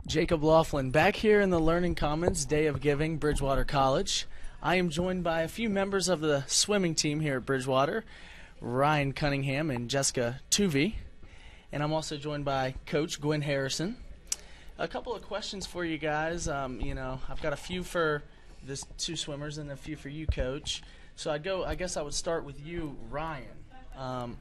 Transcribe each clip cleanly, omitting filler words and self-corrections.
Jacob Laughlin back here in the Learning Commons Day of Giving, Bridgewater College. I am joined by a few members of the swimming team here at Bridgewater, Ryan Cunningham and Jessica Touve. And I'm also joined by Coach Gwynn Harrison. A couple of questions for you guys. I've got a few for the two swimmers and a few for you, Coach. So I guess I would start with you, Ryan.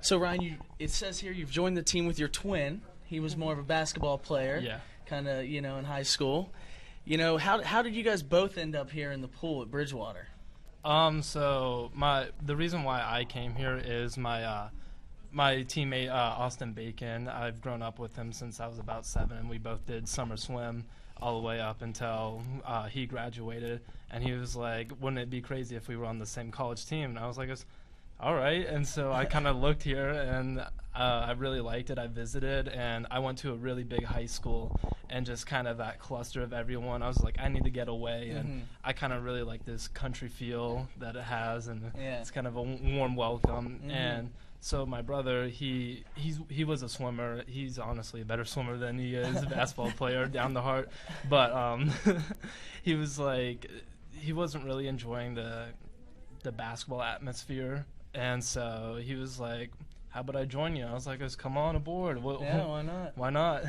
So Ryan, it says here you've joined the team with your twin. He was more of a basketball player, kind of, in high school. How did you guys both end up here in the pool at Bridgewater? So the reason why I came here is my teammate Austin Bacon. I've grown up with him since I was about 7, and we both did summer swim all the way up until he graduated. And he was like, "Wouldn't it be crazy if we were on the same college team?" And I was like, all right. And so I kind of looked here, and I really liked it. I visited, and I went to a really big high school, and just kind of that cluster of everyone, I was like, I need to get away. And I kind of really like this country feel that it has, and it's kind of a warm welcome. And so my brother, he was a swimmer. He's honestly a better swimmer than he is a basketball player down the heart. But he was like, he wasn't really enjoying the basketball atmosphere. And so he was like, how about I join you? I was like, come on aboard. Why not? Why not?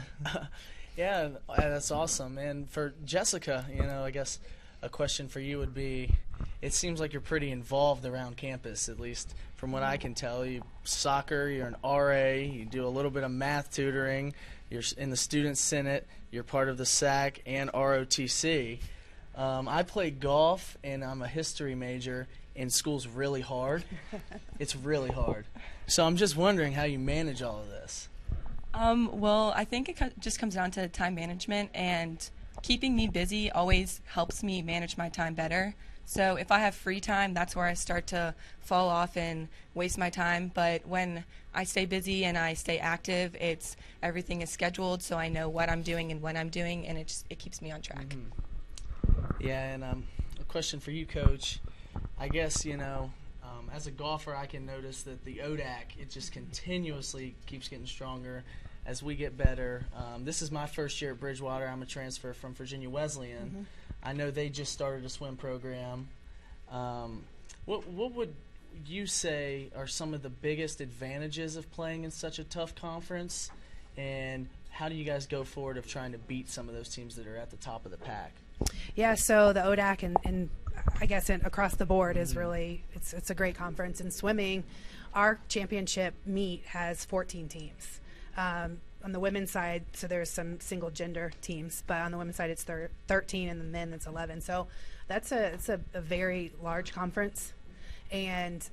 Yeah, that's awesome. And for Jessica, I guess a question for you would be, it seems like you're pretty involved around campus, at least from what I can tell. You soccer, you're an RA, you do a little bit of math tutoring, you're in the Student Senate, you're part of the SAC and ROTC. I play golf, and I'm a history major, and school's really hard. It's really hard. So I'm just wondering how you manage all of this. Well, I think it just comes down to time management, and keeping me busy always helps me manage my time better. So if I have free time, that's where I start to fall off and waste my time. But when I stay busy and I stay active, everything is scheduled, so I know what I'm doing and when I'm doing, and it keeps me on track. Yeah, and a question for you, Coach. I guess, as a golfer, I can notice that the ODAC, it just continuously keeps getting stronger as we get better. This is my first year at Bridgewater. I'm a transfer from Virginia Wesleyan. I know they just started a swim program. What would you say are some of the biggest advantages of playing in such a tough conference, and how do you guys go forward of trying to beat some of those teams that are at the top of the pack? Yeah, so the ODAC and I guess across the board is really, it's a great conference. In swimming, our championship meet has 14 teams. On the women's side, so there's some single gender teams, but on the women's side it's 13, and the men it's 11. So it's a very large conference, and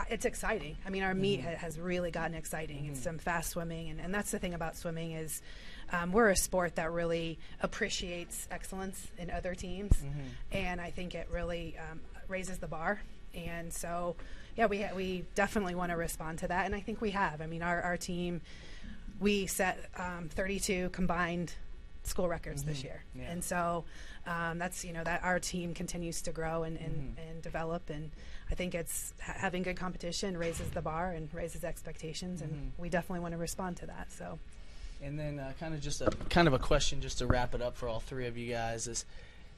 it's exciting. I mean, our meet has really gotten exciting. It's some fast swimming, and that's the thing about swimming is we're a sport that really appreciates excellence in other teams, and I think it really raises the bar. And so, yeah, we definitely want to respond to that, and I think we have. I mean, our team, we set 32 combined school records this year, and so that's that our team continues to grow and develop, and I think it's having good competition raises the bar and raises expectations, and we definitely want to respond to that. So. And then kind of a question just to wrap it up for all three of you guys is,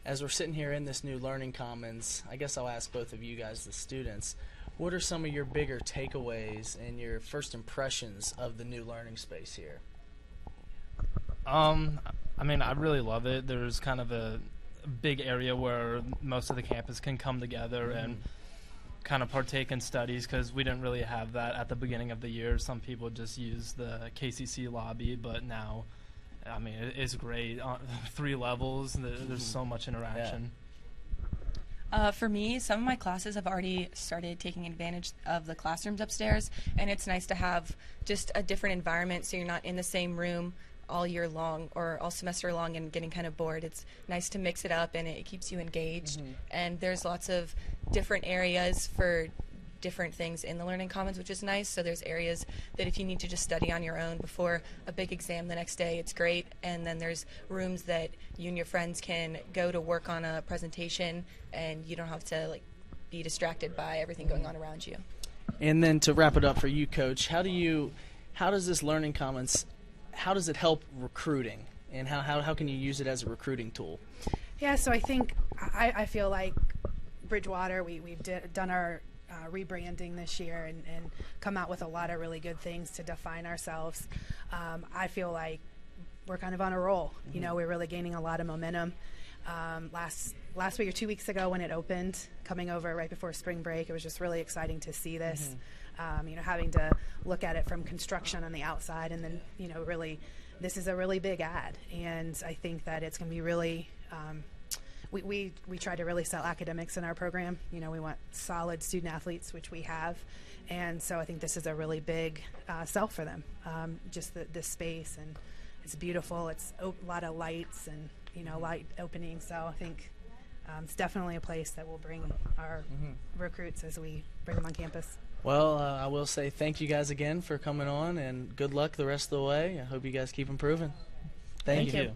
as we're sitting here in this new Learning Commons, I guess I'll ask both of you guys, the students, what are some of your bigger takeaways and your first impressions of the new learning space here? I mean, I really love it. There's kind of a big area where most of the campus can come together and kind of partake in studies, because we didn't really have that at the beginning of the year. Some people just use the KCC lobby, but now, I mean, it's great. 3 levels, there's so much interaction. For me, some of my classes have already started taking advantage of the classrooms upstairs, and it's nice to have just a different environment so you're not in the same room all year long or all semester long and getting kind of bored. It's nice to mix it up, and it keeps you engaged. And there's lots of different areas for different things in the Learning Commons, which is nice. So there's areas that if you need to just study on your own before a big exam the next day, it's great. And then there's rooms that you and your friends can go to work on a presentation, and you don't have to be distracted by everything going on around you. And then to wrap it up for you, Coach, how does this Learning Commons how does it help recruiting, and how can you use it as a recruiting tool? Yeah, so I think I feel like Bridgewater, we've done our rebranding this year and come out with a lot of really good things to define ourselves. I feel like we're kind of on a roll. You know, we're really gaining a lot of momentum. Last week or 2 weeks ago when it opened, coming over right before spring break, it was just really exciting to see this. You know, having to look at it from construction on the outside, and then, you know, really, this is a really big ad, and I think that it's going to be really. We try to really sell academics in our program. You know, we want solid student athletes, which we have, and so I think this is a really big sell for them. Just the space, and it's beautiful. It's a lot of lights and, you know, light opening. So I think it's definitely a place that will bring our recruits as we bring them on campus. Well, I will say thank you guys again for coming on, and good luck the rest of the way. I hope you guys keep improving. Thank you.